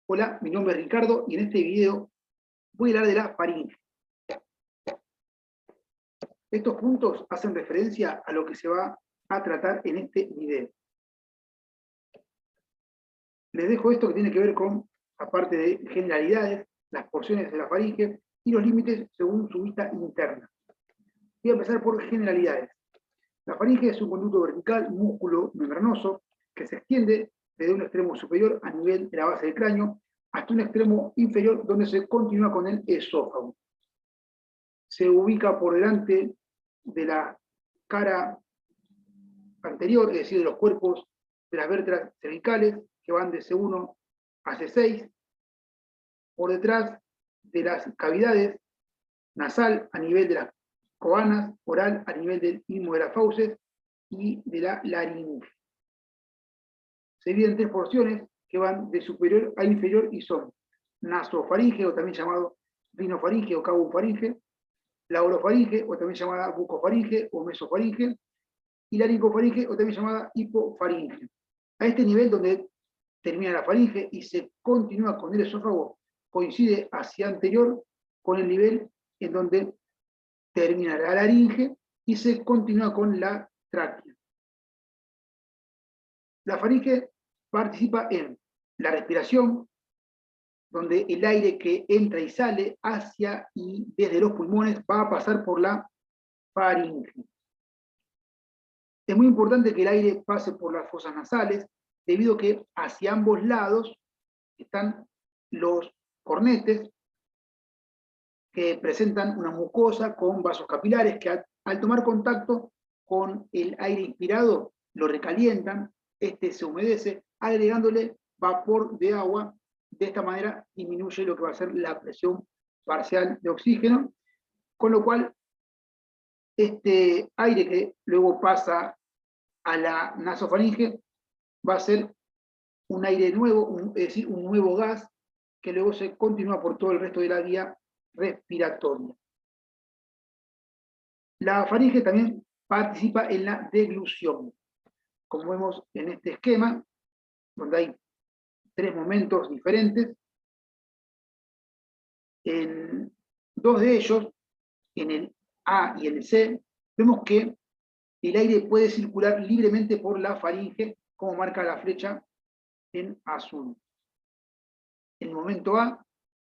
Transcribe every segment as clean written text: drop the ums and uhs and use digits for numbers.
Hola, mi nombre es Ricardo y en este video voy a hablar de la faringe. Estos puntos hacen referencia a lo que se va a tratar en este video. Les dejo esto que tiene que ver con, aparte de generalidades, las porciones de la faringe y los límites según su vista interna. Voy a empezar por generalidades. La faringe es un conducto vertical, músculo membranoso, que se extiende desde un extremo superior a nivel de la base del cráneo hasta un extremo inferior donde se continúa con el esófago. Se ubica por delante de la cara anterior, es decir, de los cuerpos de las vértebras cervicales, que van de C1 a C6, por detrás de las cavidades nasal a nivel de las coanas, oral a nivel del istmo de las fauces y de la laringe. Se divide en tres porciones que van de superior a inferior y son nasofaringe, o también llamado rinofaringe o cabofaringe, la orofaringe, o también llamada bucofaringe o mesofaringe, y la laringofaringe, o también llamada hipofaringe. A este nivel donde termina la faringe y se continúa con el esófago, coincide hacia anterior con el nivel en donde termina la laringe y se continúa con la tráquea. La faringe participa en la respiración, donde el aire que entra y sale hacia y desde los pulmones va a pasar por la faringe. Es muy importante que el aire pase por las fosas nasales, debido a que hacia ambos lados están los cornetes, que presentan una mucosa con vasos capilares que al tomar contacto con el aire inspirado lo recalientan, este se humedece, agregándole vapor de agua. De esta manera disminuye lo que va a ser la presión parcial de oxígeno, con lo cual este aire que luego pasa a la nasofaringe va a ser un aire nuevo, es decir, un nuevo gas que luego se continúa por todo el resto de la vía respiratoria. La faringe también participa en la deglución, como vemos en este esquema, donde hay tres momentos diferentes. En dos de ellos, en el A y en el C, vemos que el aire puede circular libremente por la faringe, como marca la flecha en azul. En el momento A,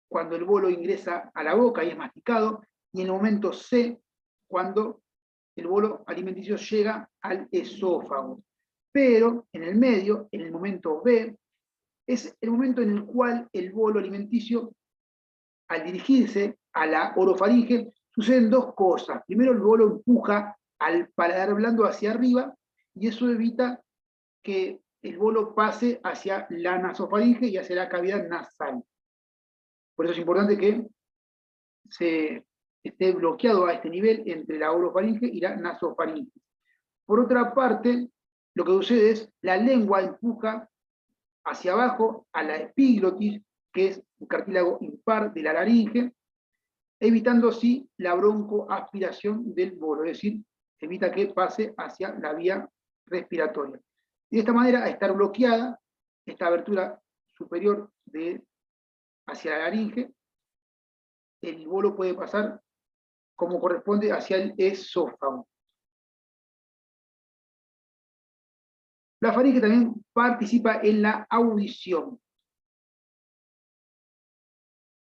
cuando el bolo ingresa a la boca y es masticado, y en el momento C, cuando el bolo alimenticio llega al esófago. Pero en el medio, en el momento B, es el momento en el cual el bolo alimenticio, al dirigirse a la orofaringe, suceden dos cosas. Primero, el bolo empuja al paladar blando hacia arriba, y eso evita que el bolo pase hacia la nasofaringe y hacia la cavidad nasal. Por eso es importante que se esté bloqueado a este nivel entre la orofaringe y la nasofaringe. Por otra parte, lo que sucede es la lengua empuja hacia abajo a la epiglotis, que es un cartílago impar de la laringe, evitando así la broncoaspiración del bolo, es decir, evita que pase hacia la vía respiratoria. Y de esta manera, al estar bloqueada esta abertura superior hacia la laringe, el bolo puede pasar como corresponde hacia el esófago. La faringe también participa en la audición.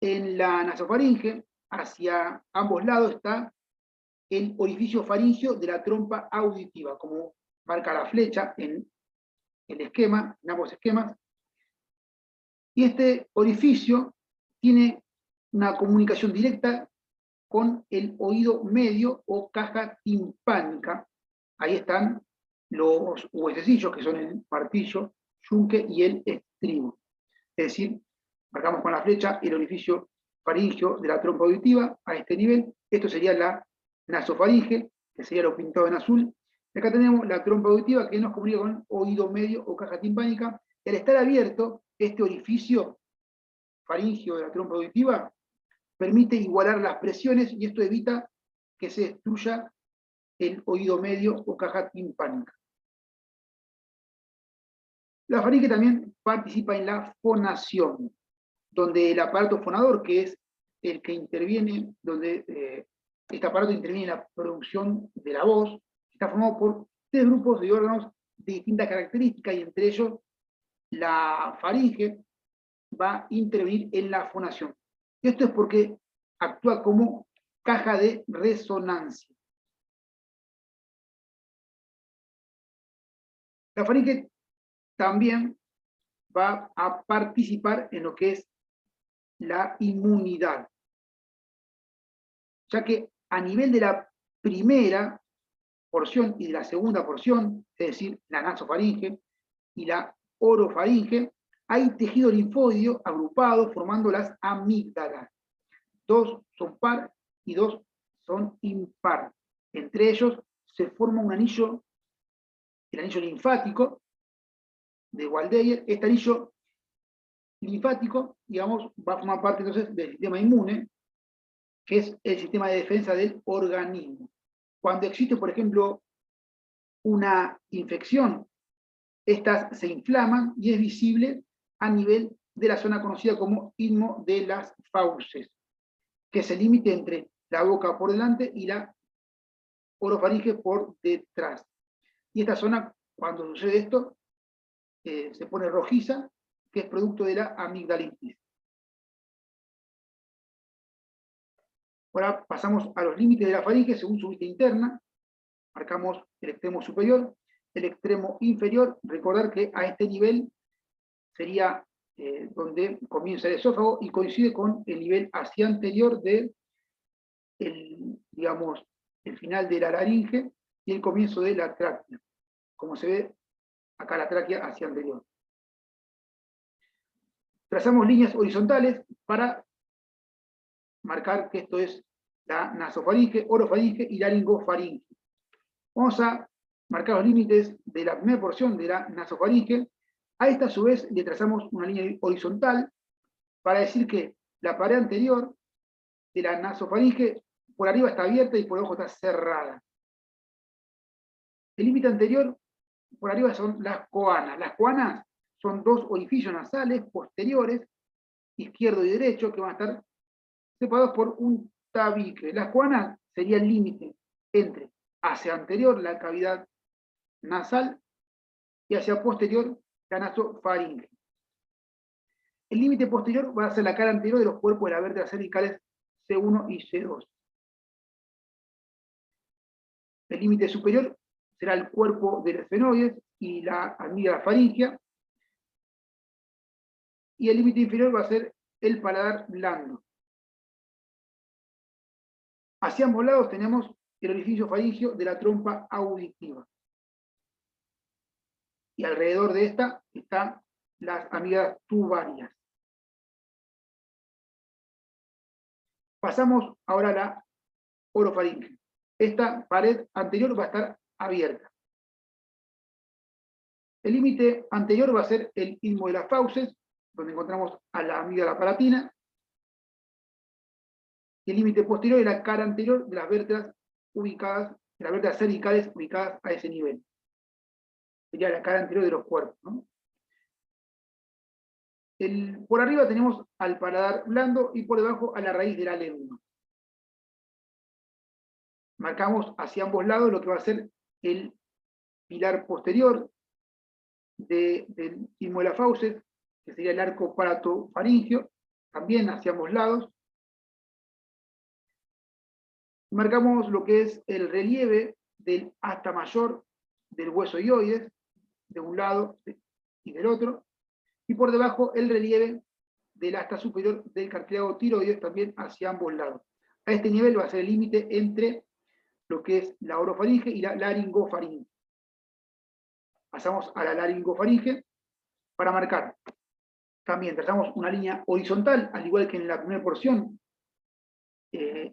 En la nasofaringe, hacia ambos lados está el orificio faríngeo de la trompa auditiva, como marca la flecha en el esquema, en ambos esquemas. Y este orificio tiene una comunicación directa con el oído medio o caja timpánica. Ahí están los huesecillos, que son el martillo, yunque y el estribo. Es decir, marcamos con la flecha el orificio faríngeo de la trompa auditiva a este nivel. Esto sería la nasofaringe, que sería lo pintado en azul. Y acá tenemos la trompa auditiva, que nos comunica con oído medio o caja timpánica. Y al estar abierto, este orificio faríngeo de la trompa auditiva permite igualar las presiones, y esto evita que se destruya el oído medio o caja timpánica. La faringe también participa en la fonación. donde el aparato fonador, que es el que interviene, donde este aparato interviene en la producción de la voz, está formado por 3 grupos de órganos de distintas características, y entre ellos la faringe va a intervenir en la fonación. Esto es porque actúa como caja de resonancia. La faringe también va a participar en lo que es la inmunidad, ya que a nivel de la primera porción y de la segunda porción, es decir, la nasofaringe y la orofaringe, hay tejido linfóideo agrupado formando las amígdalas. 2 son par y 2 son impar. Entre ellos se forma un anillo, el anillo linfático de Waldeyer. Este anillo linfático, digamos, va a formar parte entonces del sistema inmune, que es el sistema de defensa del organismo. Cuando existe, por ejemplo, una infección, estas se inflaman y es visible a nivel de la zona conocida como istmo de las fauces, que es el límite entre la boca por delante y la orofaringe por detrás. Y esta zona, cuando sucede esto, se pone rojiza, que es producto de la amigdalitis. Ahora pasamos a los límites de la faringe según su vista interna. Marcamos el extremo superior, el extremo inferior. Recordar que a este nivel sería donde comienza el esófago y coincide con el nivel hacia anterior de digamos, el final de la laringe y el comienzo de la tráquea. Como se ve acá, la tráquea hacia anterior. Trazamos líneas horizontales para marcar que esto es la nasofaringe, orofaringe y laringofaringe. Vamos a marcar los límites de la primera porción de la nasofaringe. A esta, a su vez, le trazamos una línea horizontal para decir que la pared anterior de la nasofaringe por arriba está abierta y por abajo está cerrada. El límite anterior, por arriba, son las coanas. Las coanas son 2 orificios nasales posteriores, izquierdo y derecho, que van a estar separados por un tabique. Las coanas sería el límite entre hacia anterior la cavidad nasal y hacia posterior la nasofaringe. El límite posterior va a ser la cara anterior de los cuerpos de las vértebras cervicales C1 y C2. El límite superior será el cuerpo del esfenoides y la amígdala faríngea. Y el límite inferior va a ser el paladar blando. Hacia ambos lados tenemos el orificio faríngeo de la trompa auditiva. Y alrededor de esta están las amígdalas tubarias. Pasamos ahora a la orofaringe. Esta pared anterior va a estar abierta. El límite anterior va a ser el istmo de las fauces, donde encontramos a la amígdala palatina. Y el límite posterior es la cara anterior de las vértebras ubicadas, de las vértebras cervicales ubicadas a ese nivel. Sería la cara anterior de los cuerpos, ¿no? Por arriba tenemos al paladar blando y por debajo a la raíz de la lengua. Marcamos hacia ambos lados lo que va a ser el pilar posterior del istmo de las fauces, que sería el arco palatofaringio, también hacia ambos lados. Marcamos lo que es el relieve del asta mayor del hueso hioides, de un lado y del otro, y por debajo el relieve del asta superior del cartílago tiroides, también hacia ambos lados. A este nivel va a ser el límite entre lo que es la orofaringe y la laringofaringe. Pasamos a la laringofaringe para marcar. También trazamos una línea horizontal, al igual que en la primera porción,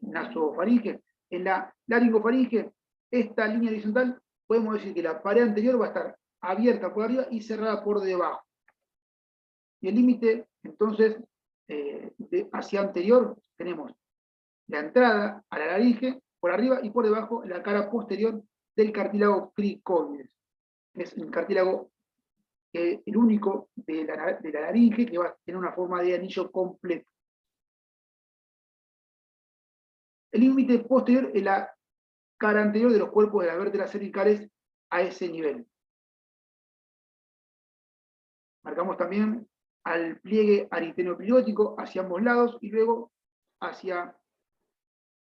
nasofaringe. En la laringofaringe, esta línea horizontal, podemos decir que la pared anterior va a estar abierta por arriba y cerrada por debajo. Y el límite, entonces, hacia anterior, tenemos la entrada a la laringe por arriba y por debajo la cara posterior del cartílago cricoides. Es un cartílago el único de la laringe que va a tener una forma de anillo completo. El límite posterior es la cara anterior de los cuerpos de las vértebras cervicales a ese nivel. Marcamos también al pliegue aritenoepilótico hacia ambos lados y luego hacia,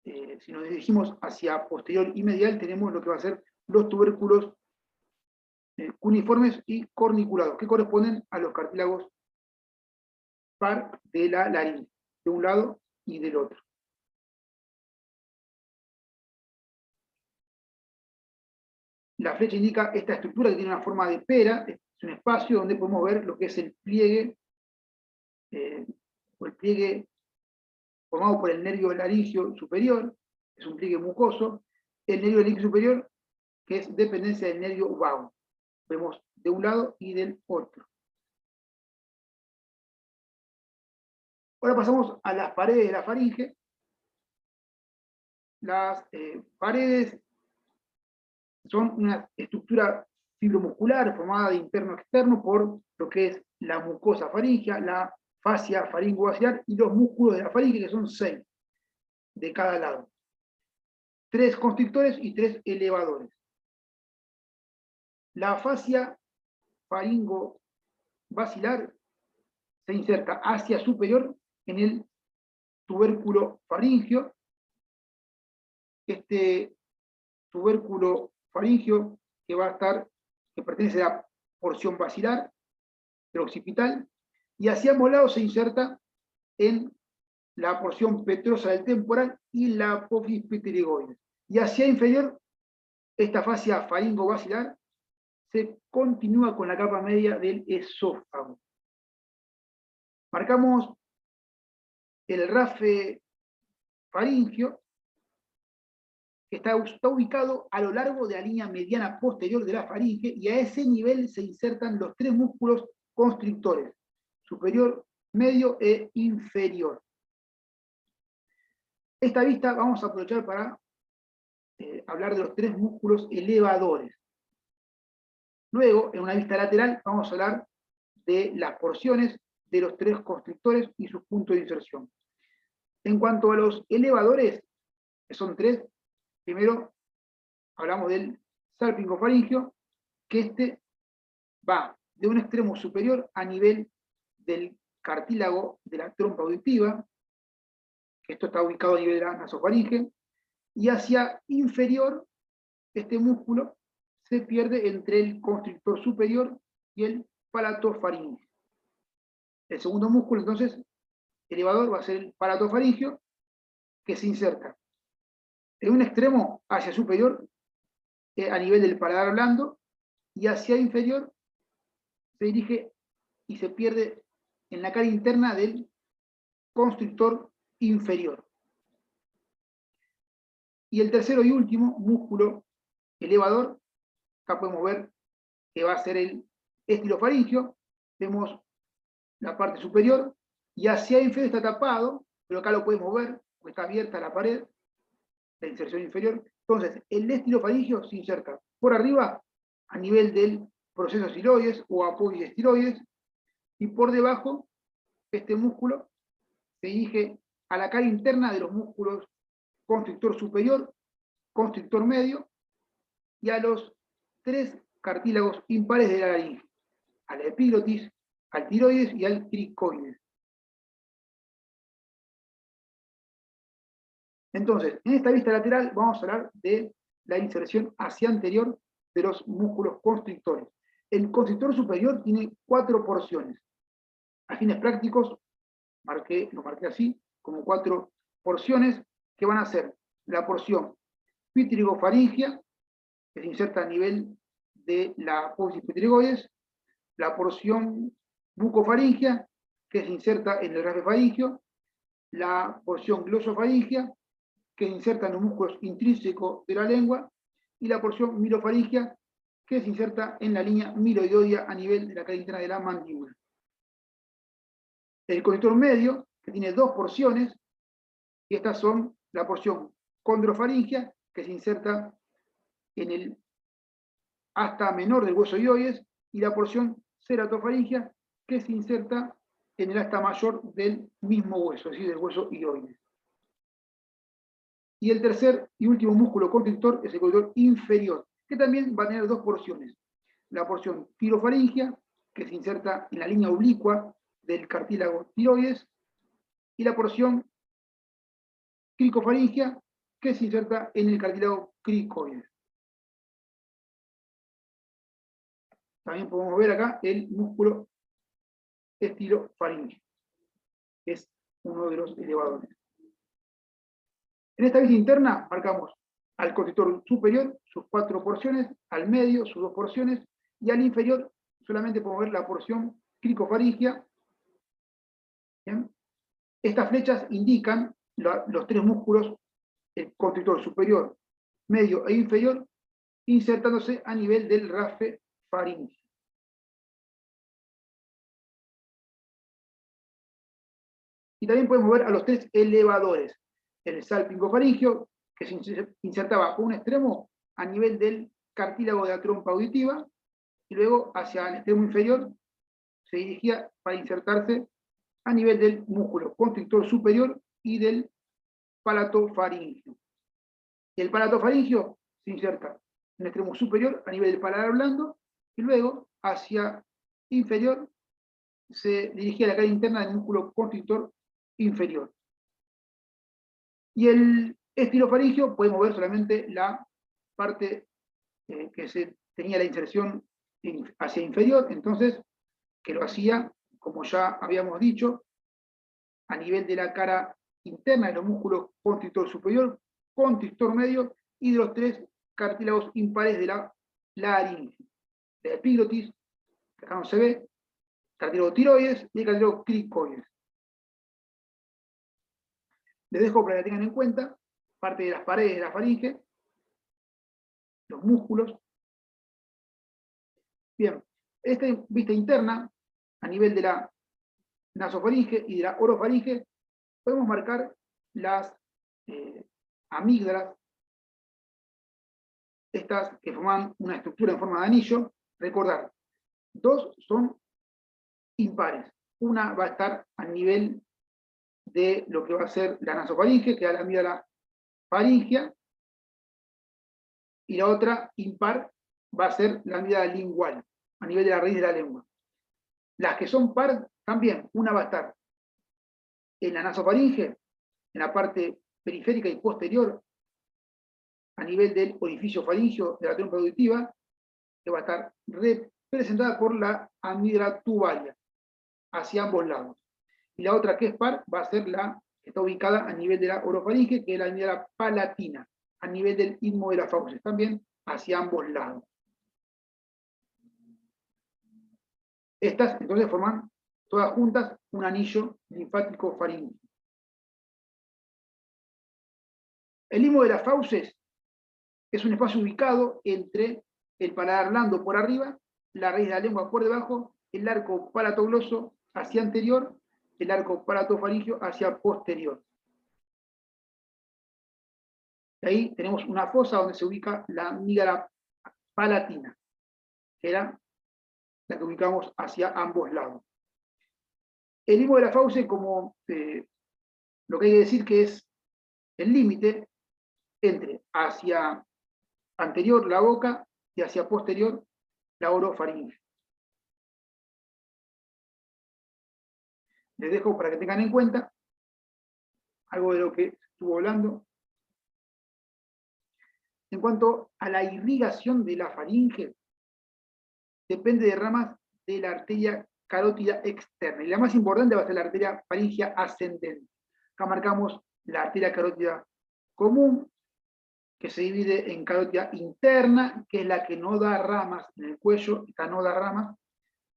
si nos dirigimos hacia posterior y medial, tenemos lo que va a ser los tubérculos cuneiformes y corniculados, que corresponden a los cartílagos par de la laringe, de un lado y del otro. La flecha indica esta estructura que tiene una forma de pera, es un espacio donde podemos ver lo que es el pliegue, o el pliegue formado por el nervio laringio superior, es un pliegue mucoso, el nervio laringio superior, que es dependencia del nervio vago. Vemos de un lado y del otro. Ahora pasamos a las paredes de la faringe. Las paredes son una estructura fibromuscular formada de interno a externo por lo que es la mucosa faríngea, la fascia faringovacilar y los músculos de la faringe, que son 6 de cada lado. 3 constrictores y 3 elevadores. La fascia faringovacilar se inserta hacia superior en el tubérculo faringio. Este tubérculo faringio que va a estar, que pertenece a la porción basilar, del occipital, y hacia ambos lados se inserta en la porción petrosa del temporal y la apófisis pterigoides. Y hacia inferior, esta fascia faringo-basilar se continúa con la capa media del esófago. Marcamos el rafe faringio, que está ubicado a lo largo de la línea mediana posterior de la faringe, y a ese nivel se insertan los 3 músculos constrictores, superior, medio e inferior. Esta vista vamos a aprovechar para hablar de los 3 músculos elevadores. Luego, en una vista lateral, vamos a hablar de las porciones de los 3 constrictores y sus puntos de inserción. En cuanto a los elevadores, que son 3, primero hablamos del salpingofaringio, que este va de un extremo superior a nivel del cartílago de la trompa auditiva, que esto está ubicado a nivel de la nasofaringe, y hacia inferior, este músculo se pierde entre el constrictor superior y el palatofaringio. El segundo músculo, entonces, elevador, va a ser el palatofaringio, que se inserta en un extremo hacia superior, a nivel del paladar blando, y hacia inferior se dirige y se pierde en la cara interna del constrictor inferior. Y el tercero y último músculo elevador, acá podemos ver que va a ser el estilofaringio. Vemos la parte superior, y hacia inferior está tapado, pero acá lo podemos ver, porque está abierta la pared, la inserción inferior. Entonces, el estilofaringio se inserta por arriba, a nivel del proceso estiloides o apófisis estiloides, y por debajo, este músculo se dirige a la cara interna de los músculos constrictor superior, constrictor medio, y a los 3 cartílagos impares de la laringe, a la epiglotis, al tiroides y al cricoides. Entonces, en esta vista lateral vamos a hablar de la inserción hacia anterior de los músculos constrictores. El constrictor superior tiene 4 porciones. A fines prácticos, lo marqué así, como 4 porciones, que van a ser la porción pítrigofaringia, que se inserta a nivel de la apófisis pterigoides, la porción bucofaringia, que se inserta en el rafe faringio, la porción glosofaringia, que se inserta en los músculos intrínsecos de la lengua, y la porción milofaringia, que se inserta en la línea miloidóidea a nivel de la cara interna de la mandíbula. El constrictor medio, que tiene 2 porciones, y estas son la porción condrofaringia, que se inserta en el asta menor del hueso ioides, y la porción ceratofaringia, que se inserta en el asta mayor del mismo hueso, es decir, del hueso hioides. Y el tercer y último músculo constrictor es el constrictor inferior, que también va a tener dos porciones. La porción tirofaringia, que se inserta en la línea oblicua del cartílago tiroides, y la porción cricofaringia, que se inserta en el cartílago cricoides. También podemos ver acá el músculo estilofaringeo, que es uno de los elevadores. En esta vista interna marcamos al constrictor superior sus 4 porciones, al medio sus 2 porciones, y al inferior solamente podemos ver la porción cricofaringia. ¿Bien? Estas flechas indican los 3 músculos, el constrictor superior, medio e inferior, insertándose a nivel del rafe faríngeo. Y también podemos ver a los 3 elevadores. El salpingofaringio, que se insertaba por un extremo a nivel del cartílago de la trompa auditiva, y luego hacia el extremo inferior se dirigía para insertarse a nivel del músculo constrictor superior y del palatofaringio. El palatofaringio se inserta en el extremo superior a nivel del paladar blando, y luego hacia inferior se dirigía a la cara interna del músculo constrictor inferior. Y el estilofaringio podemos ver solamente la parte que se tenía la inserción hacia inferior, entonces que lo hacía, como ya habíamos dicho, a nivel de la cara interna de los músculos constrictor superior, constrictor medio y de los 3 cartílagos impares de la laringe, de la epiglotis, que acá no se ve, cartílago tiroides y el cartílago cricoides. Les dejo para que tengan en cuenta parte de las paredes de la faringe, los músculos. Bien, esta vista interna, a nivel de la nasofaringe y de la orofaringe, podemos marcar las amígdalas, estas que forman una estructura en forma de anillo. Recordar, 2 son impares. Una va a estar a nivel de lo que va a ser la nasofaringe, que es la amígdala faringea, y la otra impar va a ser la amígdala lingual, a nivel de la raíz de la lengua. Las que son par, también, una va a estar en la nasofaringe, en la parte periférica y posterior, a nivel del orificio faríngeo de la trompa auditiva, que va a estar representada por la amígdala tubaria, hacia ambos lados. Y la otra que es par va a ser la que está ubicada a nivel de la orofaringe, que es la amígdala palatina, a nivel del istmo de las fauces, también hacia ambos lados. Estas entonces forman todas juntas un anillo linfático faríngeo. El istmo de las fauces es un espacio ubicado entre el paladar blando por arriba, la raíz de la lengua por debajo, el arco palatogloso hacia anterior, el arco palatofaringio hacia posterior. Y ahí tenemos una fosa donde se ubica la amígdala palatina, que era la que ubicamos hacia ambos lados. El istmo de la fauce, como lo que hay que decir que es el límite entre hacia anterior la boca y hacia posterior la orofaringe. Les dejo para que tengan en cuenta algo de lo que estuvo hablando. En cuanto a la irrigación de la faringe, depende de ramas de la arteria carótida externa. Y la más importante va a ser la arteria faríngea ascendente. Acá marcamos la arteria carótida común, que se divide en carótida interna, que es la que no da ramas en el cuello, esta no da ramas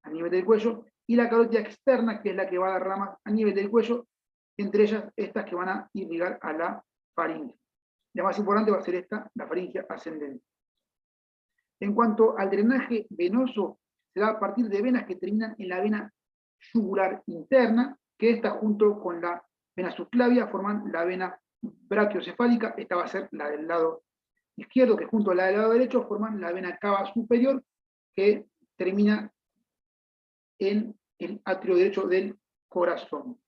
a nivel del cuello, y la carótida externa, que es la que va a dar ramas a nivel del cuello, entre ellas estas que van a irrigar a la faringe. La más importante va a ser esta, la faringe ascendente. En cuanto al drenaje venoso, se da a partir de venas que terminan en la vena yugular interna, que esta junto con la vena subclavia forman la vena brachiocefálica. Esta va a ser la del lado izquierdo, que junto a la del lado derecho forman la vena cava superior, que termina en el atrio derecho del corazón.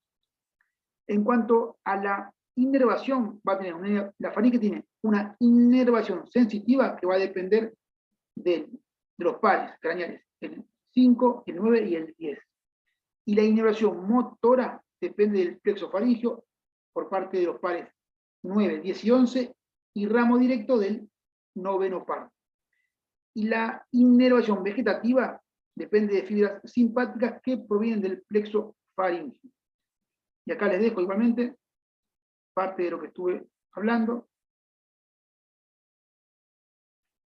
En cuanto a la inervación, va a tener la faringe tiene una inervación sensitiva que va a depender de los pares craneales, el 5, el 9 y el 10. Y la inervación motora depende del plexo faríngeo por parte de los pares 9, 10 y 11 y ramo directo del noveno par. Y la inervación vegetativa depende de fibras simpáticas que provienen del plexo faríngeo. Y acá les dejo igualmente parte de lo que estuve hablando.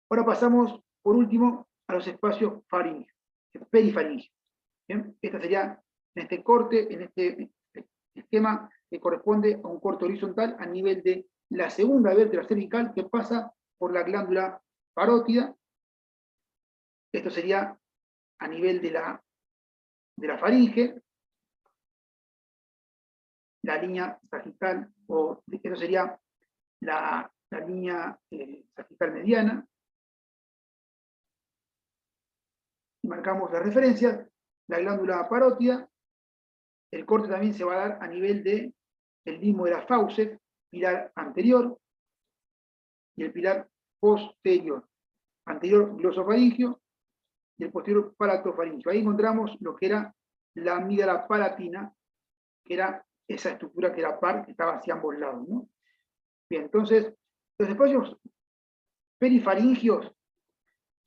Ahora pasamos, por último, a los espacios faríngeos, perifaringeos. ¿Bien? Esta sería, en este corte, en este esquema, que corresponde a un corte horizontal a nivel de la segunda vértebra cervical que pasa por la glándula parótida. Esto sería a nivel de la faringe, la línea sagital, o eso sería la línea sagital mediana. Y marcamos las referencias, la glándula parótida. El corte también se va a dar a nivel del limo de la fauces, pilar anterior, y el pilar posterior. Anterior glosofaringio y el posterior palatofaringio. Ahí encontramos lo que era la amígdala palatina, que era esa estructura que era par, que estaba hacia ambos lados, ¿no? Bien, entonces, los espacios perifaringios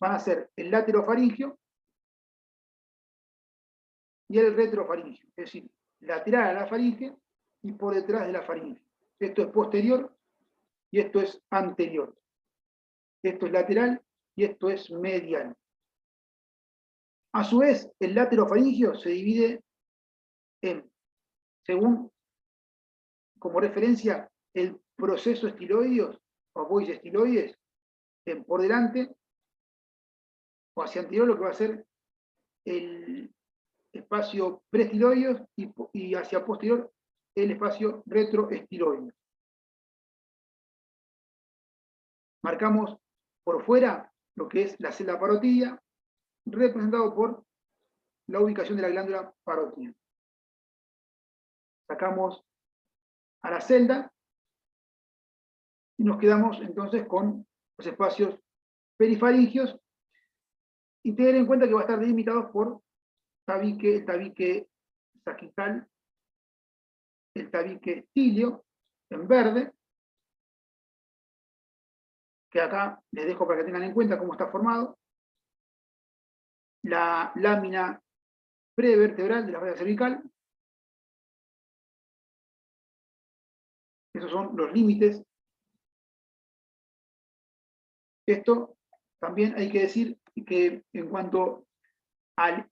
van a ser el laterofaringio y el retrofaringio, es decir, lateral a la faringe y por detrás de la faringe. Esto es posterior y esto es anterior. Esto es lateral y esto es medial. A su vez, el laterofaringio se divide en, según, como referencia, el proceso estiloides o bois estiloides, en por delante o hacia anterior, lo que va a ser el espacio preestiloides y hacia posterior el espacio retroestiloides. Marcamos por fuera lo que es la celda parotidia, representado por la ubicación de la glándula parótida. Sacamos a la celda y nos quedamos entonces con los espacios perifaringios y tener en cuenta que va a estar delimitados por tabique, el tabique sagital, el tabique tilio en verde, que acá les dejo para que tengan en cuenta cómo está formado, la lámina prevertebral de la fascia cervical. Esos son los límites. Esto también hay que decir que en cuanto a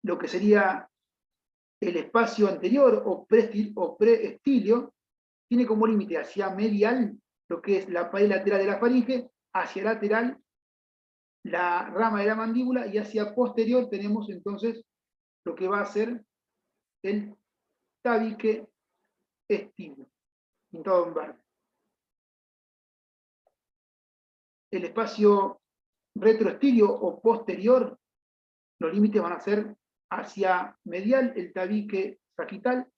lo que sería el espacio anterior o preestilio, tiene como límite hacia medial lo que es la pared lateral de la faringe, hacia lateral la rama de la mandíbula y hacia posterior tenemos entonces lo que va a ser el tabique estilio, pintado en verde. El espacio retroestilio o posterior, los límites van a ser hacia medial el tabique sagital,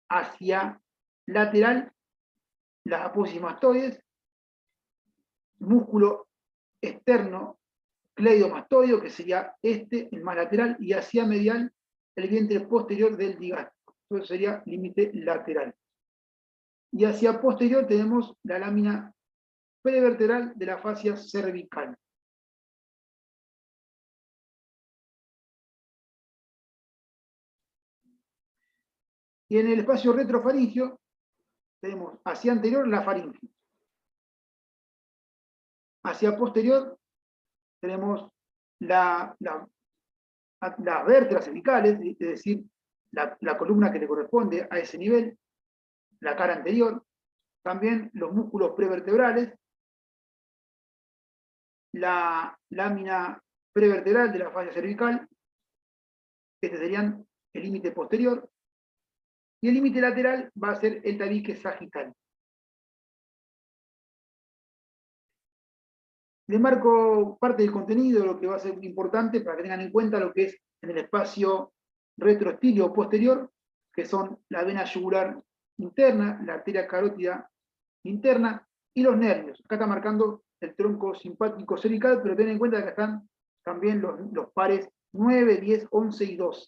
hacia lateral las apófisis mastoides, músculo externo cleidomastoideo, que sería este, el más lateral, y hacia medial el vientre posterior del digástrico. Eso sería límite lateral. Y hacia posterior tenemos la lámina prevertebral de la fascia cervical. Y en el espacio retrofaringio tenemos hacia anterior la faringe. Hacia posterior tenemos las vértebras cervicales, es decir, la columna que le corresponde a ese nivel, la cara anterior, también los músculos prevertebrales, la lámina prevertebral de la fascia cervical, este serían el límite posterior, y el límite lateral va a ser el tabique sagital. Les marco parte del contenido, lo que va a ser importante para que tengan en cuenta lo que es en el espacio retroestilio posterior, que son la vena yugular interna, la arteria carótida interna y los nervios. Acá está marcando el tronco simpático cervical, pero ten en cuenta que están también los pares 9, 10, 11 y 12.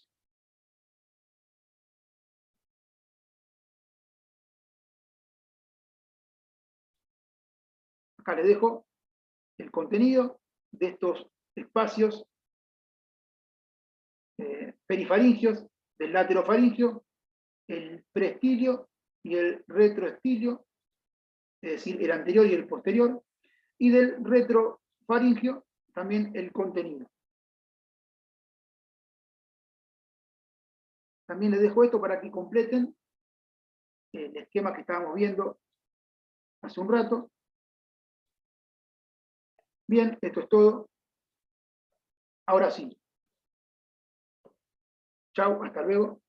Acá les dejo el contenido de estos espacios perifaringios, del laterofaringio, el preestilio y el retroestilio, es decir, el anterior y el posterior, y del retrofaringio también el contenido. También les dejo esto para que completen el esquema que estábamos viendo hace un rato. Bien, esto es todo. Ahora sí. Chau, hasta luego.